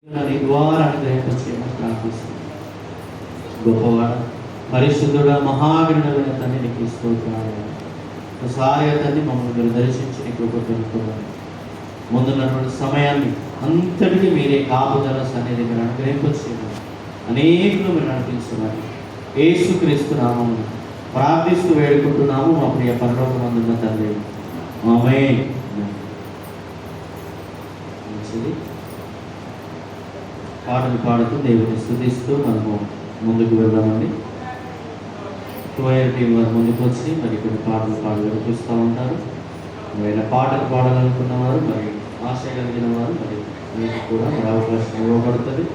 నీ ద్వారా అనుగ్రహించమని ప్రార్థిస్తున్నాను. గొప్పవాడ పరిశుద్ధుడ మహాగణుడైన తండ్రి నీకు స్తోత్రాలు. ఒకసారి తండ్రి మమ్మల్ని మీరు దర్శించి నీ కృప పెరుగుతున్నాను. ముందున్నటువంటి సమయాన్ని అంతటికీ మీరే కాపుదల సన్నిధి మీరు అనుగ్రహించమని అనేకులు మీరు నడిపించున్నారు. యేసుక్రీస్తు నామమున ప్రార్థిస్తూ వేడుకుంటున్నాము మా ప్రియ పరలోకమందున్న తండ్రి. ఆమేన్. మంచిది. పాటలు పాడుతూ దేవుని స్తుతిస్తూ మనము ముందుకు వెళ్దామండి. క్వైర్ టీం వారు ముందుకు వచ్చి మరి కొన్ని పాటలు వినిపిస్తూ ఉంటారు. ఏమైనా పాటలు పాడాలనుకున్న వారు, మరి ఆశ కలిగిన వారు, మరి మీకు కూడా మరి అవకాశం ఇవ్వబడుతుంది.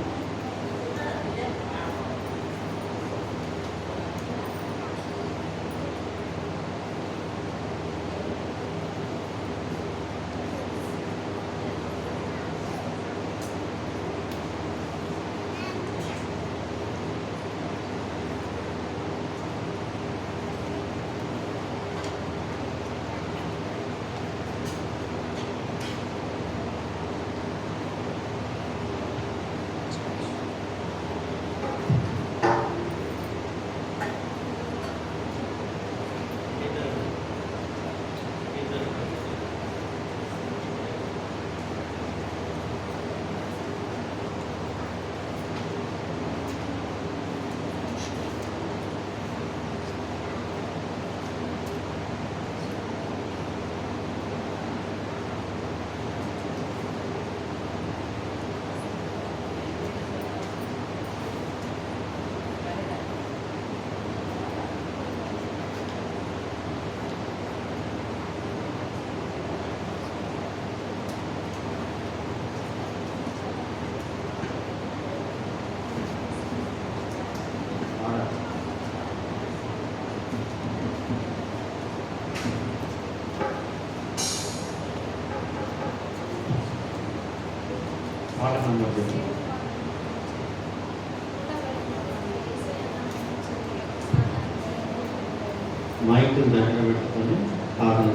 మైకులు దగ్గర పెట్టుకొని పాటలు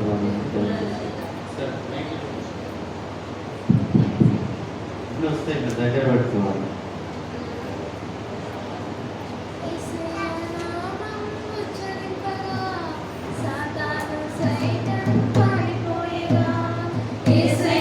వస్తే దగ్గర పెట్టుకోవాలి. Yes,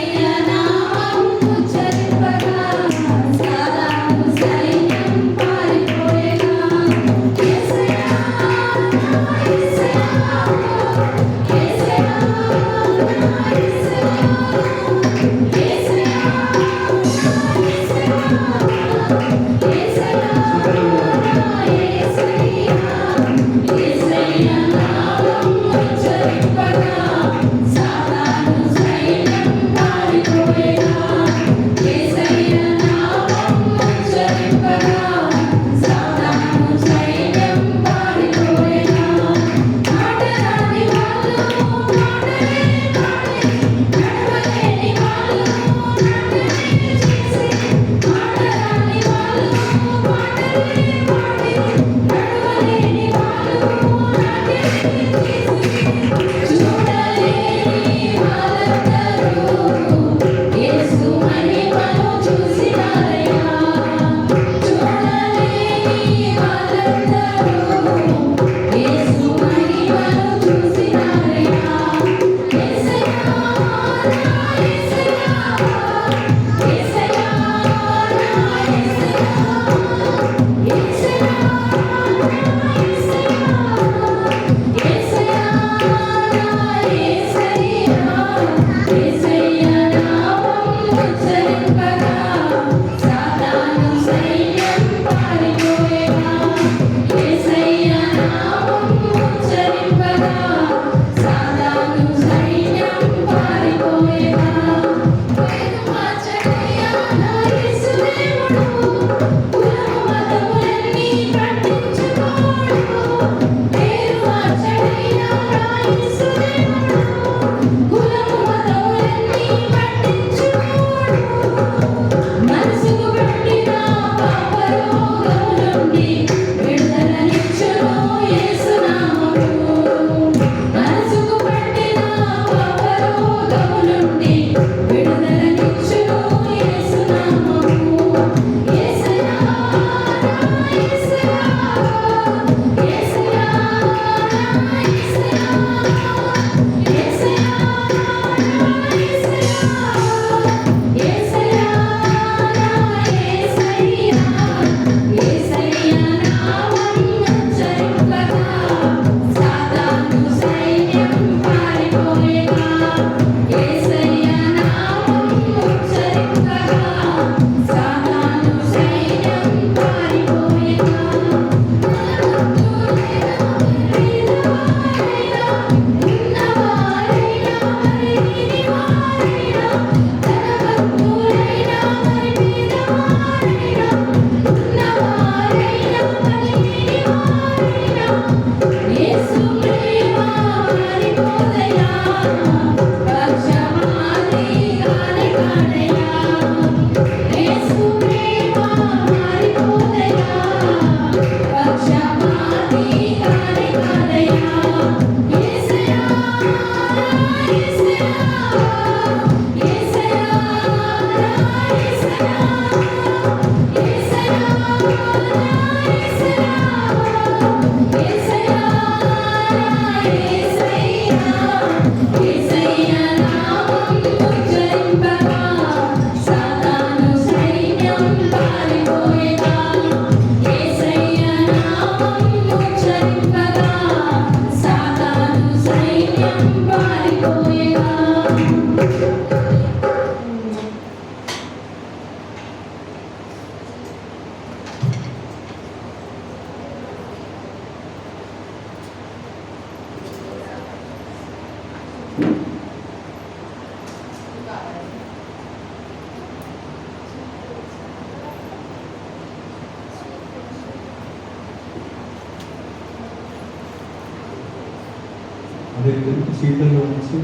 సీట్లలో నుంచి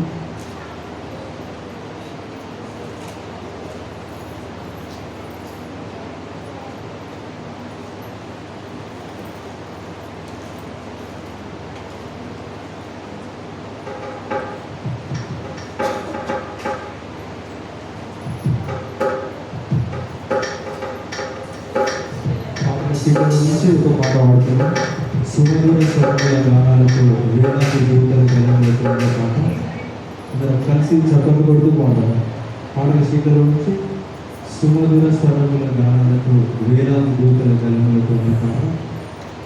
ఒక పాట పాడుతున్నాం. సుమధుర స్వరముల గానాలతో వేలాది దూతల జనములతో పాట అందరం కలిసి చప్పట్లు కొడుతూ పాడతాం. పాటల సీట్లలో నుంచి సుమధుర స్వరముల గానాలతో వేలాది దూతల జనములతో పాట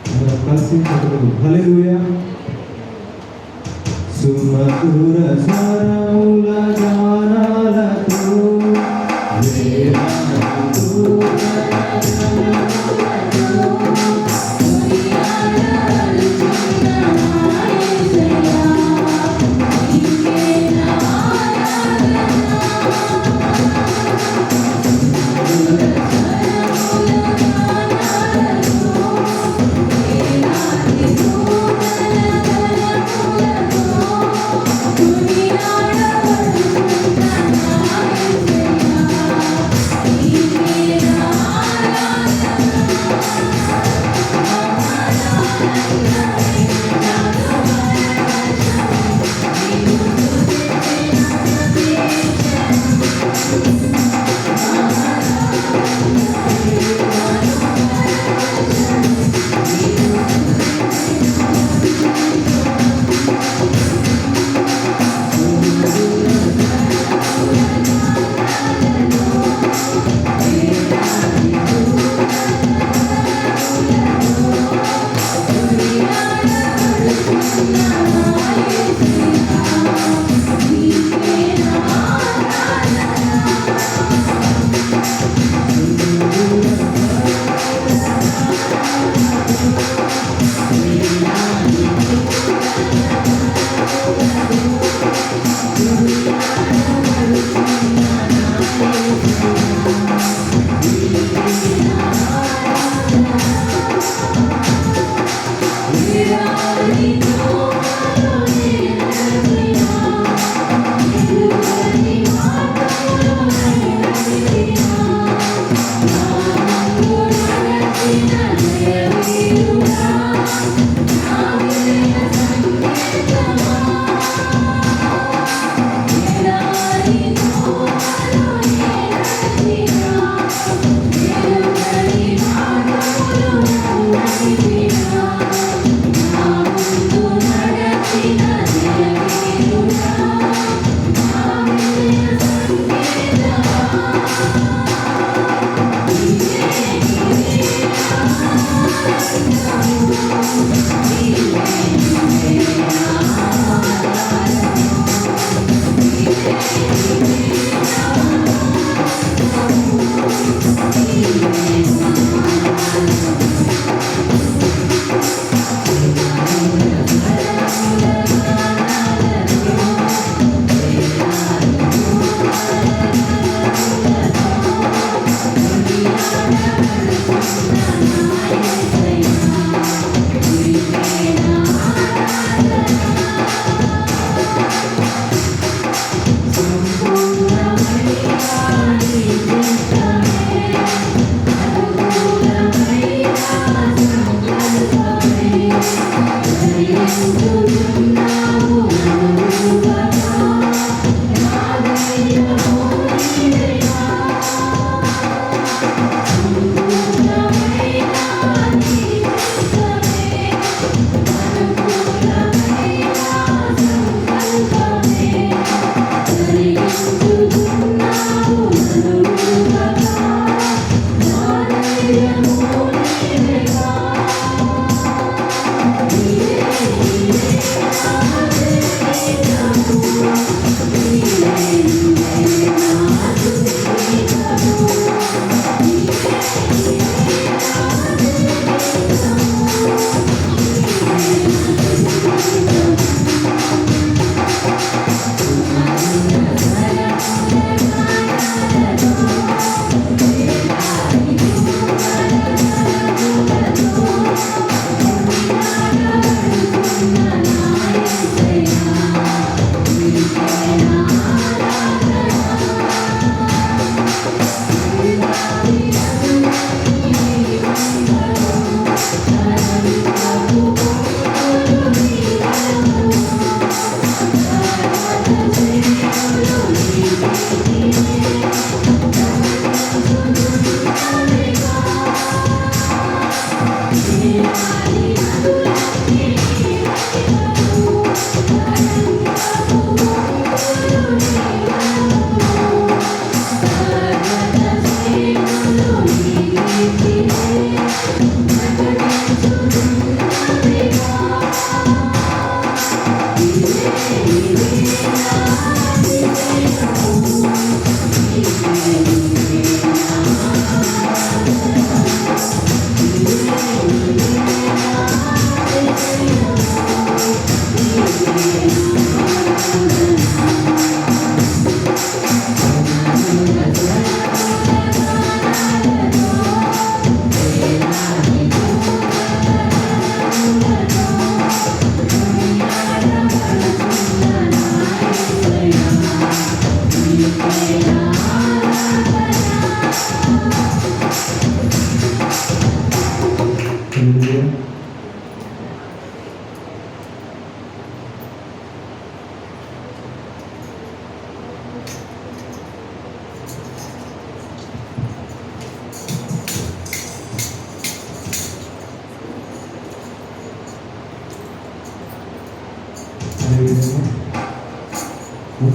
అందరం కలిసి చప్పట్లు. హల్లెలూయా. సుమధుర స్వరముల గానాలతో వేలాది దూతల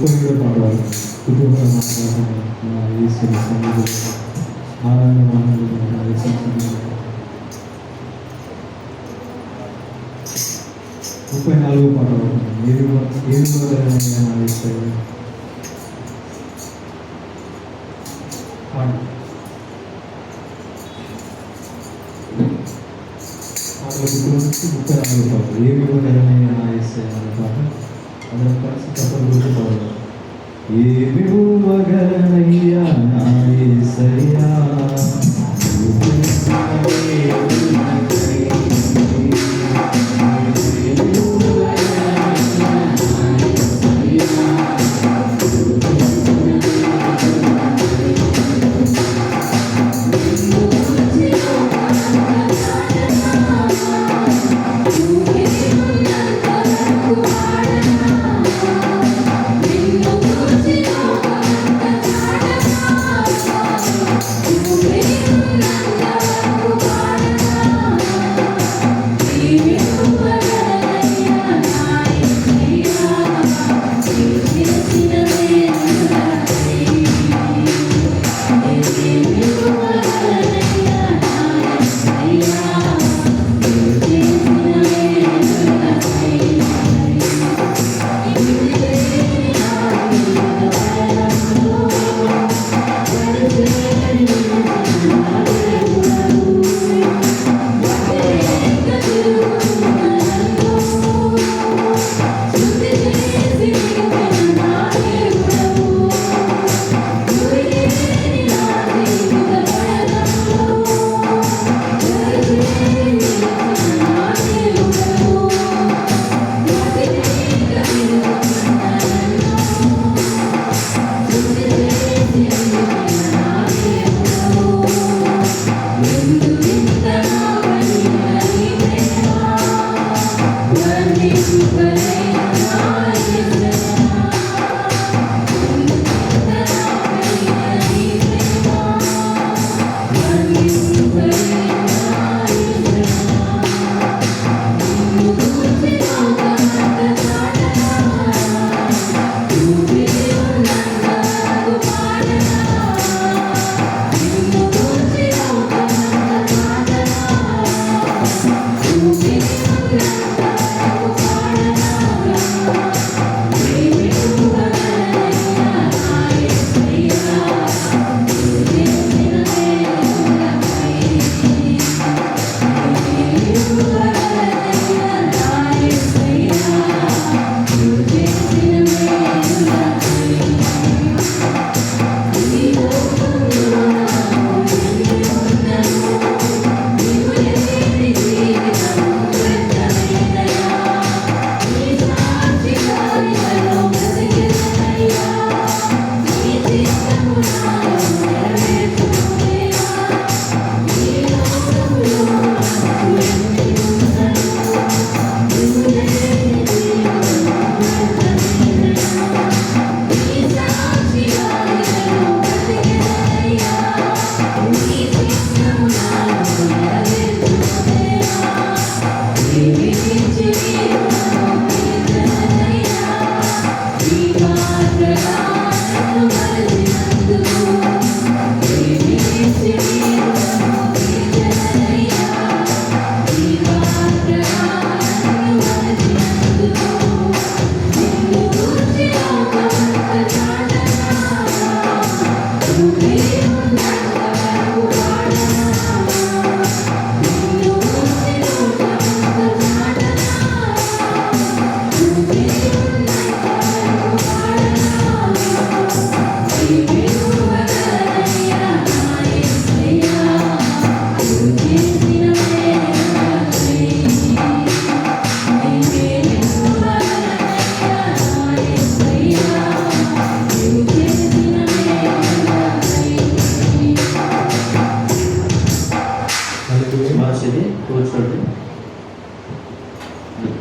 37 పాట వరకు కుటుంబ మాట్లాడుతున్న ఈశ్వరి సన్నిధి ఆనందం 34 పాట వరకు ఏది ఈశ్వరి పాటలు 34 పాటలు ఏమి ఇవ్వగలనయ్యా నా యేసయ్యా అనే పాట అందరం కలిసి తప్పని గురించి పాడదాం. ఏమి ఇవ్వగలనయ్యా నా యేసయ్యా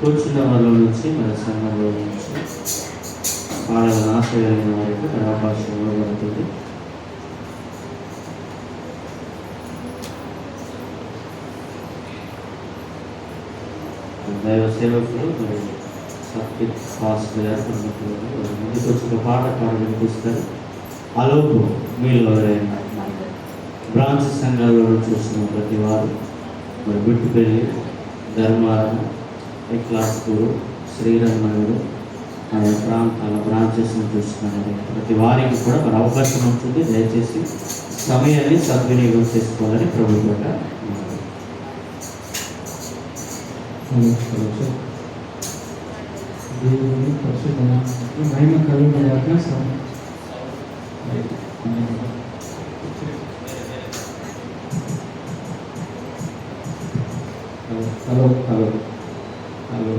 కూర్చున్న వాళ్ళ నుంచి మన సంఘంలో నుంచి పాడగల ఆశయమైన వారికి భాష ఇవ్వబడుతుంది. దైవ సేవకులు మరియు సత్యత్ పాస్టర్ గారు ఉన్నప్పుడు వారు ముందుకు వచ్చి ఒక పాట వినిపిస్తారు. ఆలోపు మీలో ఎవరైనా బ్రాంచ్ సంఘాలలో చూస్తున్న ప్రతి వారు మరి బిట్టుపల్లి, ధర్మారం, ఎక్లాస్పూరు, శ్రీరంగనగరు ఆయా ప్రాంతాల బ్రాంచెస్ని చూస్తున్నారు ప్రతి వారికి కూడా మరి అవకాశం ఉంటుంది. దయచేసి సమయాన్ని సద్వినియోగం చేసుకోవాలని ప్రభుత్వ దేవుని పరిశుద్ధ నామమునకు మహిమ కలుగుగాక. Hello hello hello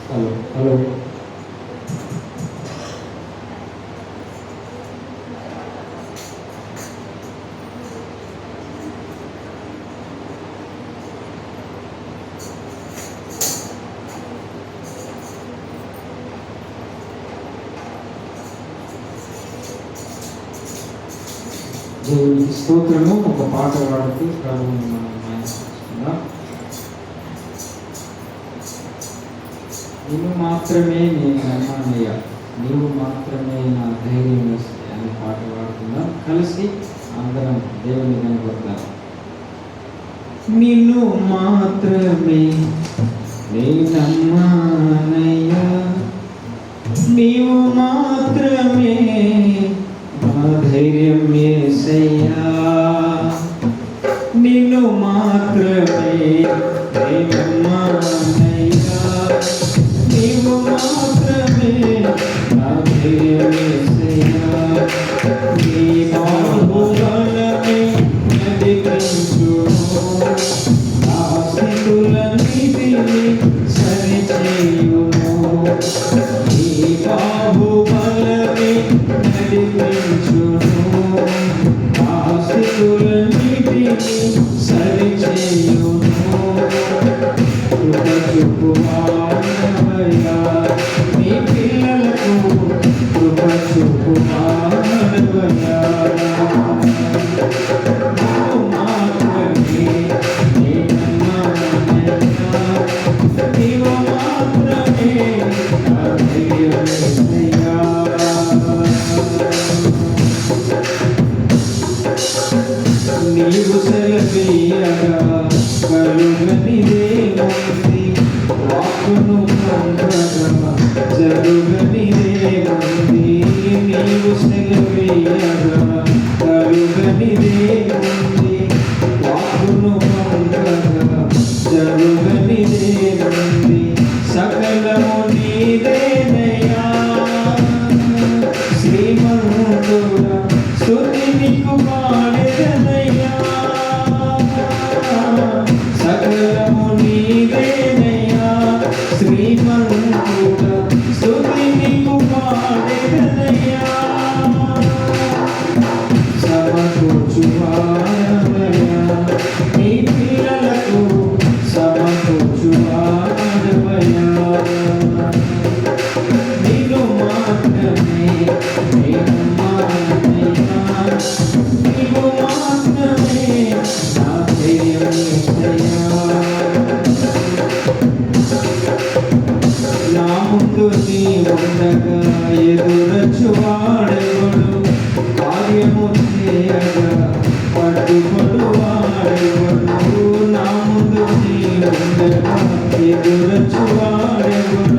hello hello దేవునికి స్తోత్రము. ఒక పాట పాడుతూ ప్రభువుని మనం ధ్యానించుకుందాం. నీవు మాత్రమే నేను నమ్మానయ్యా, నీవు మాత్రమే నా ధైర్యం వేస్తే అనే పాట పాడుకుందాం. కలిసి అందరం దేవుని కనపడతాం. నిన్ను మాత్రమే నేను నమ్మానయ్యా, నీవు మాత్రమే నా ధైర్యం యేసయ్యా, నిన్ను మాత్రమే నేను నమ్మానయ్యా, నీవు మాత్రమే నా ధైర్యం యేసయ్యా, నీ బాహుబలమే నడిపించును, నా స్థితులన్నిటినీ సరిచేయును, నీ బాహుబలమే నడిపించును, నా స్థితులన్నిటినీ సరిచేయును, కృప చూపువాడవయ్యా నీ పిల్లలకు, కృప చూపువాడవయ్యా, నీవు మాత్రమే నేను నమ్మానయ్యా, నీవు మాత్రమే నా ధైర్యం యేసయ్యా. నీవు సెలవీయగా కలుగనిదేముంది, వాక్కును పొందగా జరుగనిదేముంది, నీవు సెలవీయగా కలుగనిదేముంది, వాక్కును పొందగా జరుగనిదేముంది, సకలము నీదేనయ్యా శ్రీమంతుడా, స్తుతి నీకు పాడెదనయ్యా, సకలము నీదేనయ్యా శ్రీమంతుడా, స్తుతి నీకు పాడెదనయ్యా, సమకూర్చువాడవయ్యా నీ పిల్లలకు, సమకూర్చువాడవయ్యా, నిన్ను మాత్రమే నేను నమ్మానయ్యా, నీవు మాత్రమే నా ధైర్యం యేసయ్యా, నా ముందు నీ ఉండగా ఎదురొచ్చువాడెవడు, కార్యము చేయగా పట్టుబడువాడెవడు, నా ముందు నీ ఉండగా ఎదురొచ్చువాడెవడు,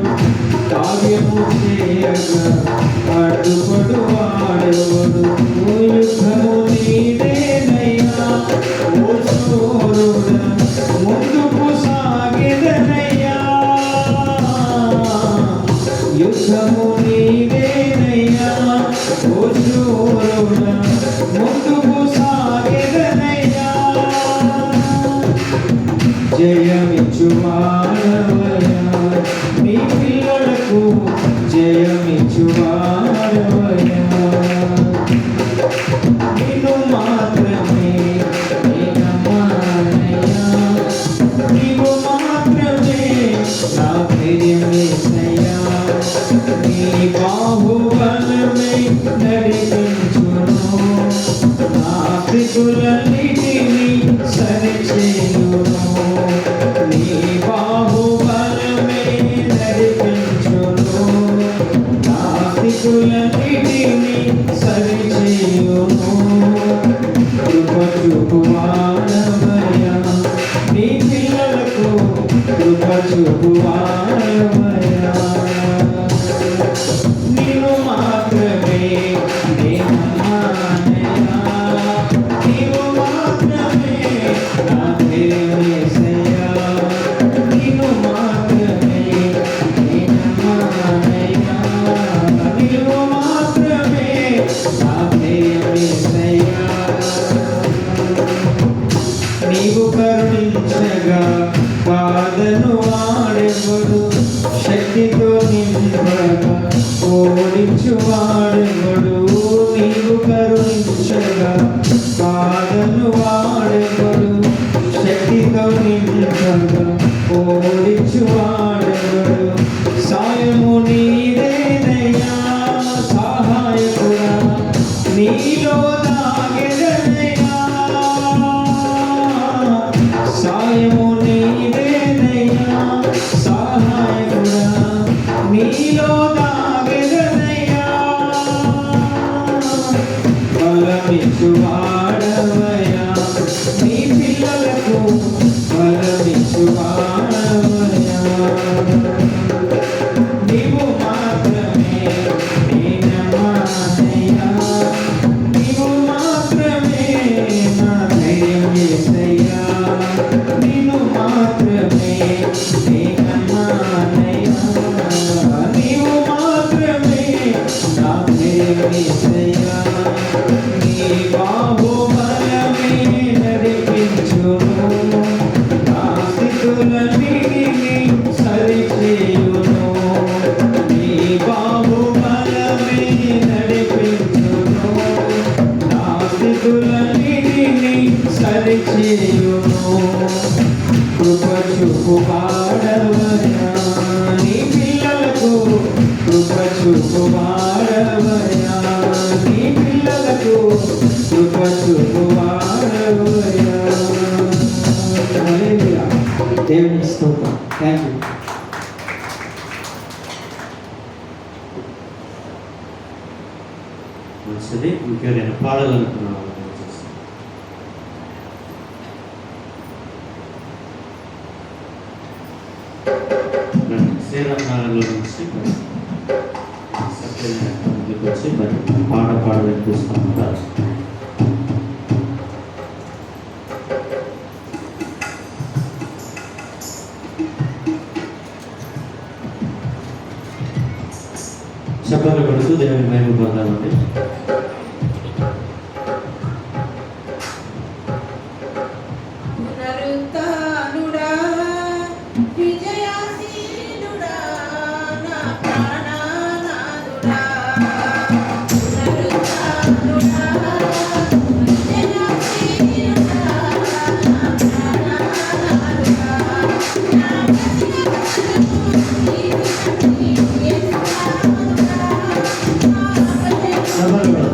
కార్యము చేయగా పట్టుబడువాడెవడు, యుద్ధము నీదేనయ్యా ఓ శూరుడా, ముందుకు సాగెదనయ్యా, యుద్ధము నీదేనయ్యా ఓ శూరుడా, ముందుకు సాగెదనయ్యా, జయమిచ్చువాడవయ్యా నీ పిల్లలకు, జయమిచ్చువాడవయ్యా, నిన్ను మాత్రమే నేను నమ్మానయ్యా, నీవు మాత్రమే నా ధైర్యం యేసయ్యా, నీ బాహుబలమే నడిపించును, నా స్థితులన్నిటినీ సరిచేయును, నీ బాహుబలమే వాడెవడు నీవు కరుణించగా బాధను వాడెవడు శక్తితో నింపగా ఓడించు వాడెవడు సాయము నీదేనయ్యా సహాయకుడా నీలో దాగెదనయ్యా సాయము నీదేనయ్యా సహాయకుడా నీలో దాగెదనయ్యా బలమిచ్చు వాడవయ్యా నీ పిల్లలకు బలమిచ్చు వాడవయ్యా నీవు మాత్రమే నేనమానయ్యా నీవు మాత్రమే నా ధైర్యం యేసయ్యా నీవు మాత్రమే నేనమానయ్యా నీవు మాత్రమే నా ధైర్యం యేసయ్యా నీ బాహుబలమే నడిపించును నా స్థితులన్నిటినీ సరిచేయును నీ బాహుబలమే నడిపించును నా స్థితులన్నిటినీ సరిచేయును కృప చూపు వాడవయ్యా నీ పిల్లలకు కృప చూపు వాడవయ్యా నీ పిల్లలకు కృప చూపు వాడవయ్యా హల్లెలూయా దేవునికి స్తోత్రం థ్యాంక్ యూ మంచిది ఇంకెవరైనా పాడాలనుకున్న వాళ్ళు దయచేసి. రండి. శ్రీరామ్ నగర్లో నుంచి మరి సత్యనారాయణ ముందుకు వచ్చి మరి పాట వినిపిస్తామంటారు. శబ్దాలు కొడుతూ దేవుని మహిమ పొందాలండి. పునరుత్థానుడా విజయశీలుడా నా ప్రాణనాథుడా పునరుత్థానుడా విజయశీలుడా నా ప్రాణనాథుడా నా సభలు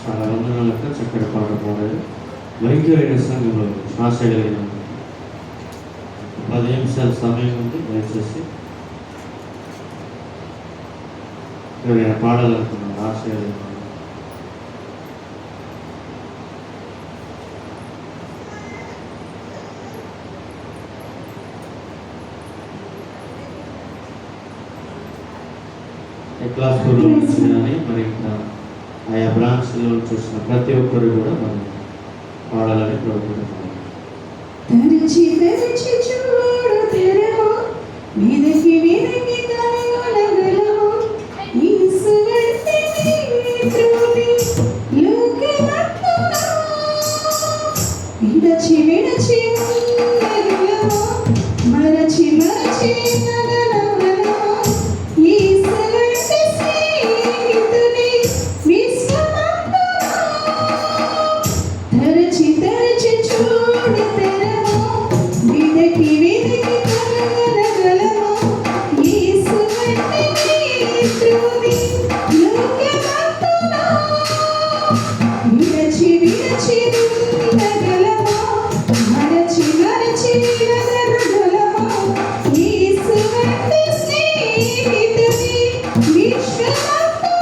చాలా వందనాలకు చక్కటి పాట పాడారు. వైద్యులైన సంఘంలో శ్వాస కలిగిన 10 నిమిషాల సమయం ఉంది. దయచేసి ఎవరైనా పాడాలనుకున్నాను ఆశ కలిగిన క్లాస్ 4లో నుంచి కానీ మరి ఇంకా ఆయా బ్రాంచ్లో చూసిన ప్రతి ఒక్కరు కూడా మనం పాడాలని కోరుకుంటున్నాను. తెరచి తెరచి చూడు తెరవో మీదకి మీదకి కలగలగలవో ఈశ్వరుని త్రుని లోకమంతా విడచి విడచి ఉండగలవో మరచి మరచి నగలగలవో ఈశ్వరుని స్నేహితుని విశ్వమంతా తెరచి తెరచి చూడు తెరవో విదకి విదకి కలగలగలవో యేసువంటి యేసుని లోకమంతా విడచి విడచి ఉండగలవో మరచి మరచి నగలగలవో యేసువంటి స్నేహితుని విశ్వమంతా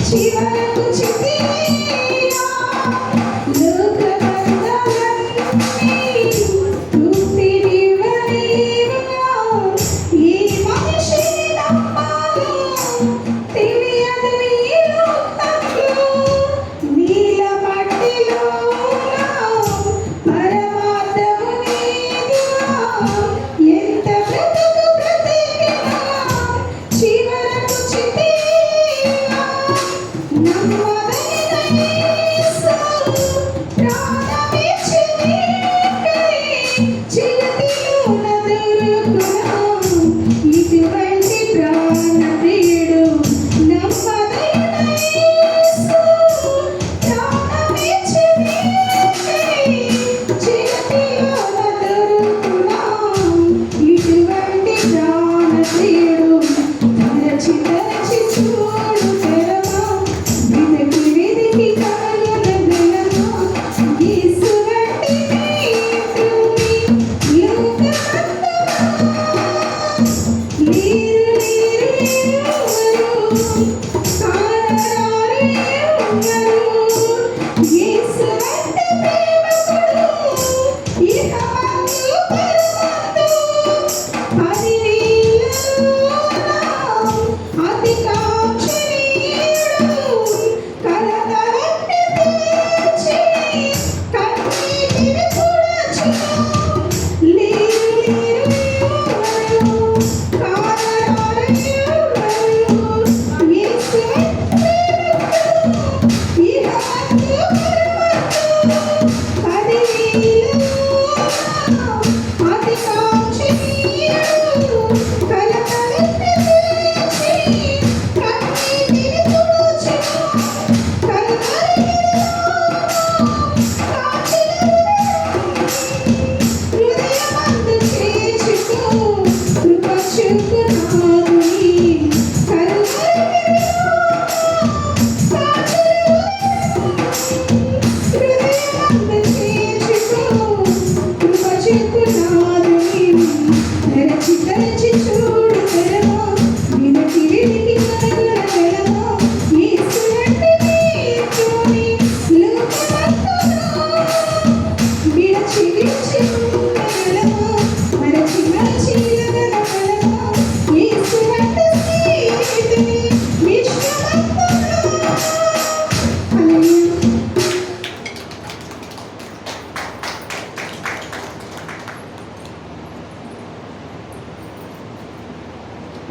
చివరకు చితికినా ఇటువంటి ప్రాణప్రియుడు ఇటువంటి ప్రాణప్రియుడు తరచి తరచి చూడు తెరవా విదకి విదకి కలగలగలవో యేసువంటి యేసుని లోకమంతా లీరు లీరు కానరారు యేసువంటి ప్రేమకుడు ఇహమందు పరమందు అది నీలోనా అతి కాంక్షణీయుడు కలతలన్నీ తీర్చి కన్నీటిని తుడచును లీరు లీరు కానరారు యేసువంటి ప్రేమకుడు ఇహమందు పరమందు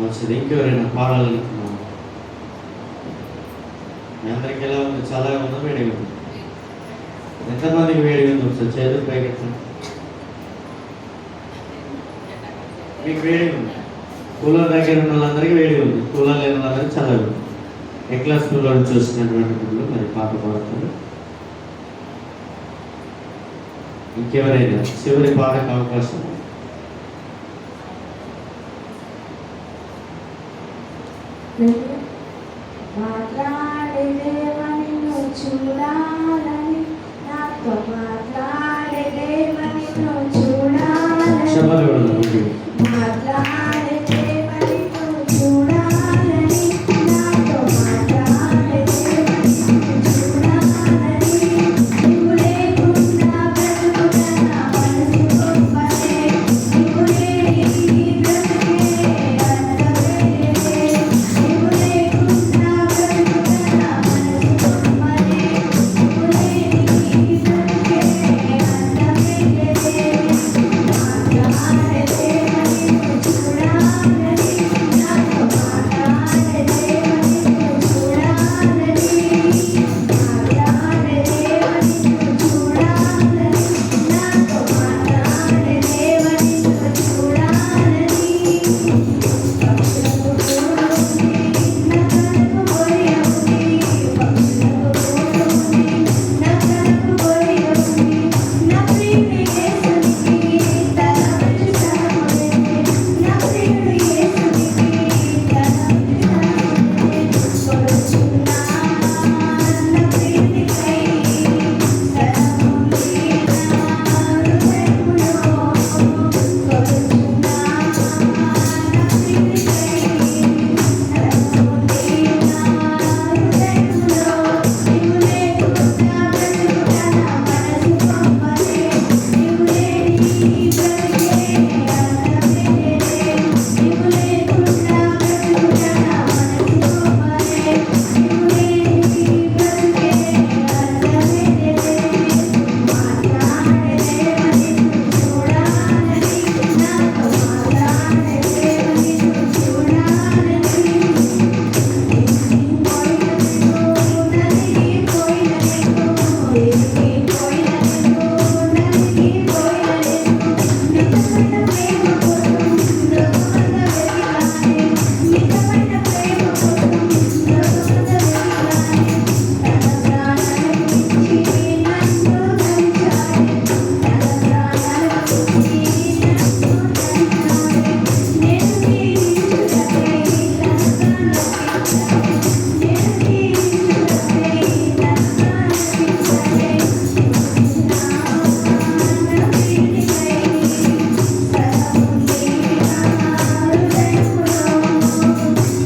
మంచిది. ఇంకెవరైనా పాడాలనుకున్నాను? మీ అందరికి ఎలా ఉంది? చాలా ఉందా, వేడిగా ఉంది? ఎంతమందికి వేడిగా ఉంది? ఒకసారి చేతులు పైకెత్తండి. మీకు వేడిగా ఉంది? కూలర్ దగ్గర ఉన్న వాళ్ళందరికీ వేడిగా ఉంది, కూలర్ లేని వాళ్ళందరికీ చల్లగా ఉంది. ఏ క్లాస్ స్కూల్లో చూసినటువంటి people మరి పాట పాడతారు. ఇంకెవరైనా చివరి పాటకు అవకాశం? మాట్లాడే దేవా నిన్ను చూడాలని, నాతో మాట్లాడే దేవా నిన్ను చూడాలని, చెప్పలు కూడా మాట్లాడే దేవా నిన్ను చూడాలని, నాతో మాట్లాడే దేవా నిన్ను చూడాలని, నీవు లేకుండా బ్రతుకుట నా మనసు గొప్పదే, నీవు లేని ఈ బ్రతుకే అర్థమే లేదే, నీవు లేకుండా బ్రతుకుట నా మనసు గొప్పదే, నీవు లేని ఈ బ్రతుకే అర్థమే లేదే, మాట్లాడే దేవా నిన్ను చూడాలని, నాతో మాట్లాడే దేవా నిన్ను చూడాలని, మాట్లాడే దేవా నిన్ను చూడాలని, నాతో మాట్లాడే దేవా నిన్ను చూడాలని, పక్షులకు గూడుంది, నక్కలకు గొయ్య ఉంది, పక్షులకు గూడుంది, నక్కలకు గొయ్య ఉంది, నా ప్రియుడు యేసునికి తల వంచి సహముంది, నా ప్రియుడు యేసునికి తల వంచి సహముంది, కొలుచున్నా నా ప్రియునికై సహముంది నా హృదయములో,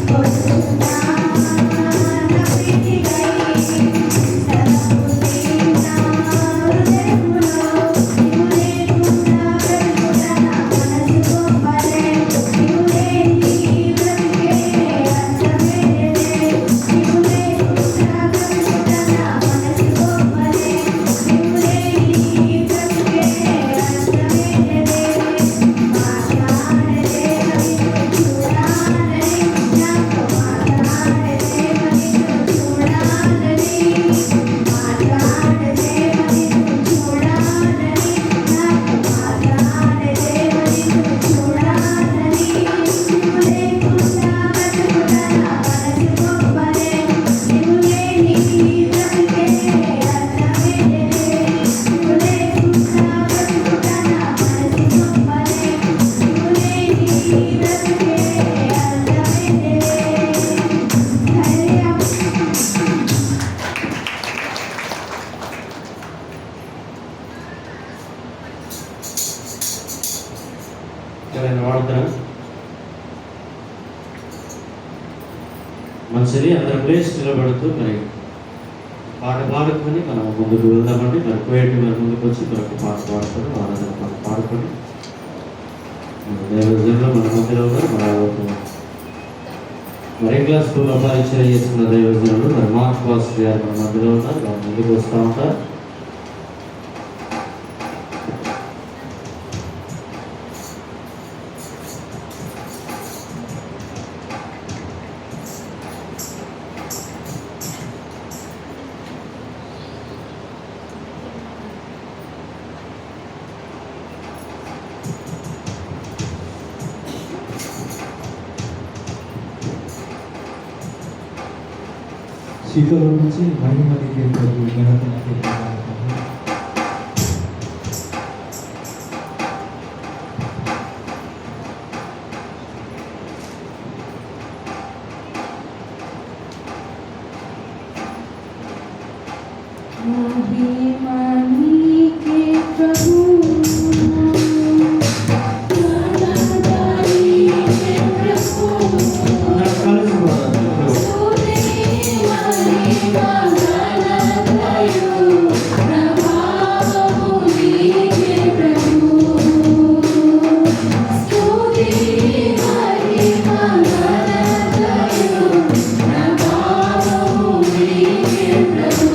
కొలుచున్నా నా ప్రియునికై సహముంది నా హృదయములో, నీవు లేకుండా బ్రతుకుట నా మనసు గొప్పదే, నీవు లేని ఈ బ్రతుకే అర్థమే లేదే, నీవు లేకుండా బ్రతుకుట నా మనసు గొప్పదే, నీవు లేని ఈ బ్రతుకే అర్థమే లేదే, మాట్లాడే దేవా నిన్ను చూడాలని, నాతో మాట్లాడే దేవా నిన్ను చూడాలని, ఎవరైనా వాడతారా? మంచిది. అందరం ప్లేస్ నిలబడుతూ మరి పాట పాడుకొని మనం ముందుకు వెళ్దామండి. మరి కోయటి మరి ముందుకు వచ్చి మరొక పాట పాడతారు, ఆరాధన పాట పాడుకొని దైవజనులు మన మధ్యలో ఉన్నారు. మరి క్లాస్ స్కూల్లో పరిచయం చేస్తున్న దైవజనులు మరి మార్క్ బాస్ గారు మన మధ్యలో ఉన్నారు. వారు ముందుకు వస్తూ ఉంటారు. చీకలో నుంచి మహిమ నీకే ప్రభు, ఘనత నీకే ప్రభు. महिमा नीके प्रभु, घनता नीके प्रभु, అందరం కలిసి పాడాలి. स्तुति महिमा ఘనతయు ప్రభావము నీకే ప్రభు, स्तुति महिमा ఘనతయు ప్రభావము నీకే ప్రభు.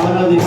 ఆరాధి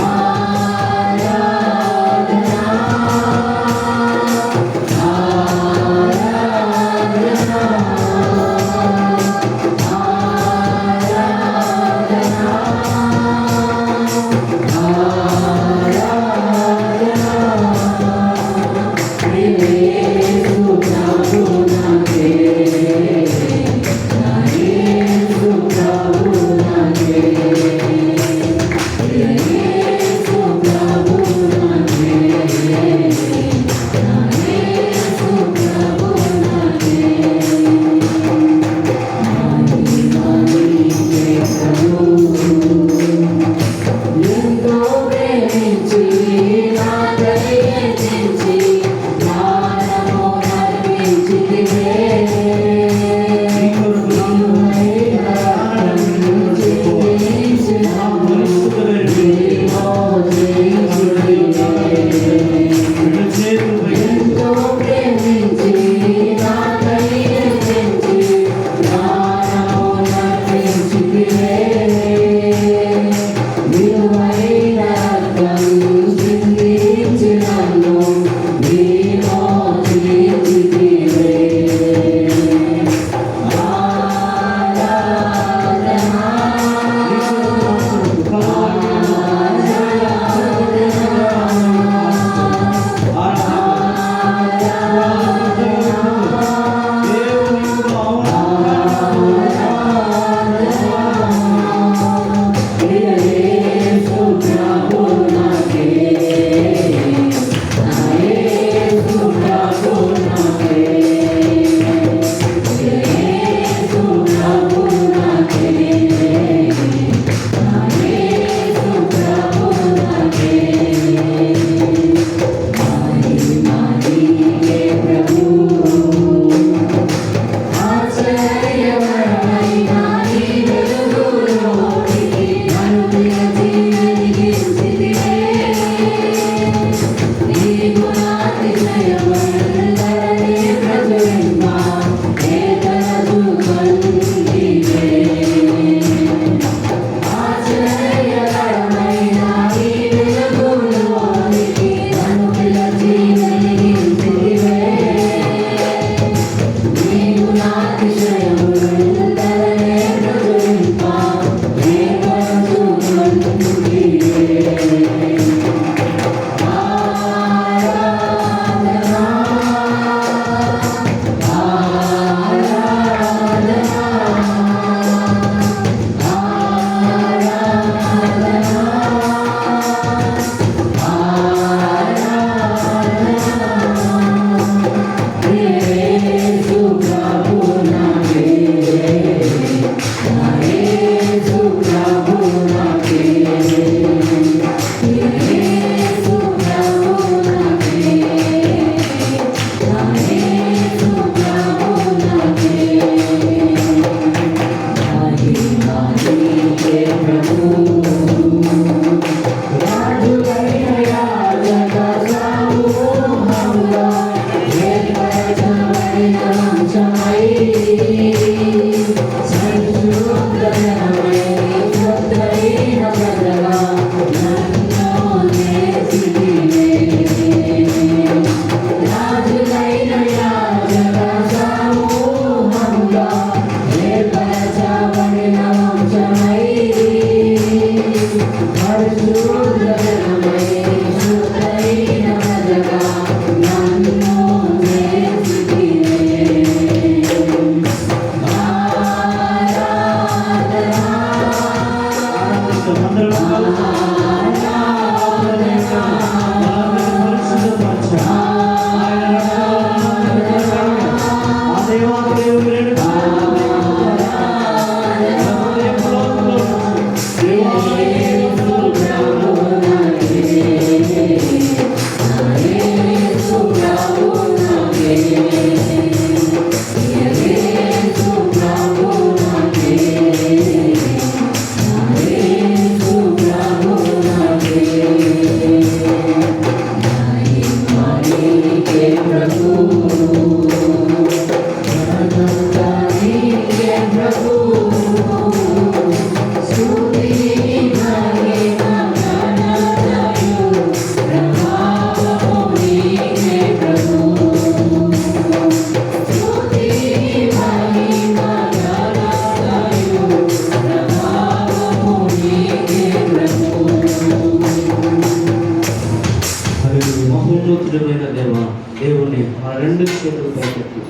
చేతులు పైకెత్తి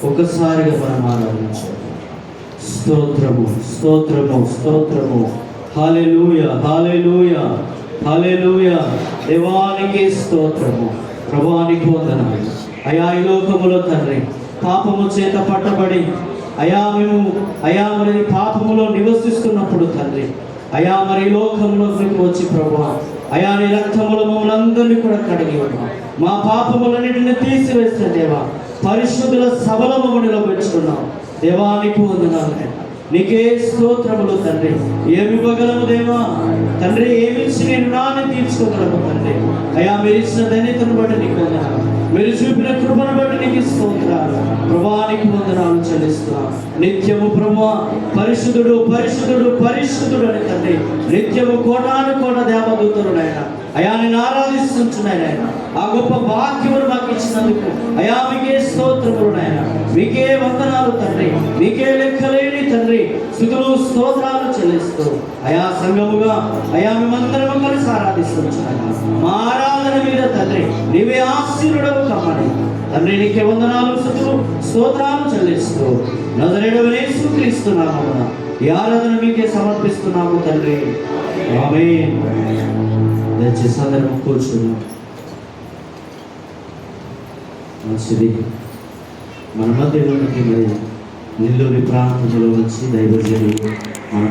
ఒకసారిగా మనం ఆరాధించాలి. స్తోత్రము స్తోత్రము స్తోత్రము. హల్లెలూయా హల్లెలూయా హల్లెలూయా. దేవానికి స్తోత్రము. ప్రభువానికి వందనాలు. అయా ఈ లోకములో తండ్రి పాపము చేత పట్టబడి అయా మరి పాపములో నివసిస్తున్నప్పుడు తండ్రి అయా మరి ఈ లోకంలోకి వచ్చి ప్రభువా అయా నీ రక్తములో మమ్మల్ని అందరినీ కూడా కడిగి ఉన్నాం. మా పాపములన్నిటిని తీసివేస్తే దేవా పరిశుద్ధుల సభలో మమ్మల్ని నిలబెట్టుకున్నాం. దేవానికి వందనాలు. నీకే స్తోత్రములు తండ్రి. ఏమి ఇవ్వగలము దేవా తండ్రి? ఏమిచ్చి నేను నాన్ని తీర్చుకోగలము తండ్రి? అయా మీరు ఇచ్చిన ధన్యతను బట్టి నీకు వందనాలు. మీరు చూపిన కృపను బట్టి నీకు స్తోత్రాలు. ప్రభువానికి వందనాలు చెల్లిస్తున్నాం. నిత్యము ప్రభువా పరిశుద్ధుడు పరిశుద్ధుడు పరిశుద్ధుడు అని తండ్రి నిత్యము కోటాను కోట దేవదూతలు నాయన అయా నేను ఆరాధిస్తున్నాయి నాయన. ఆ గొప్ప వాక్యములు మాకు ఇచ్చినందుకు అయా మీకే స్తోత్రములు నాయన. మీకే వందనాలు తండ్రి. మీకే లెక్కలేని తండ్రి స్తుతులు స్తోత్రాలు చెల్లిస్తూ అయా సంఘముగా అయా మేమందరము కలిసి ఆరాధిస్తున్నాను. మా ఆరాధన మీద తండ్రి నీవే ఆశీర్వడవు కమ్మని తండ్రి నీకే వందనాలు స్తుతులు స్తోత్రాలు చెల్లిస్తూ నజరేయుడైన యేసుక్రీస్తు నామమున ఈ ఆరాధన మీకే సమర్పిస్తున్నాము తండ్రి. ఆమేన్. దయచేసి అందరం కూర్చున్నాం. మంచిది. మన మధ్య ఉన్నది మరి నెల్లూరి ప్రాంతంలో వచ్చి దైవజనులు మన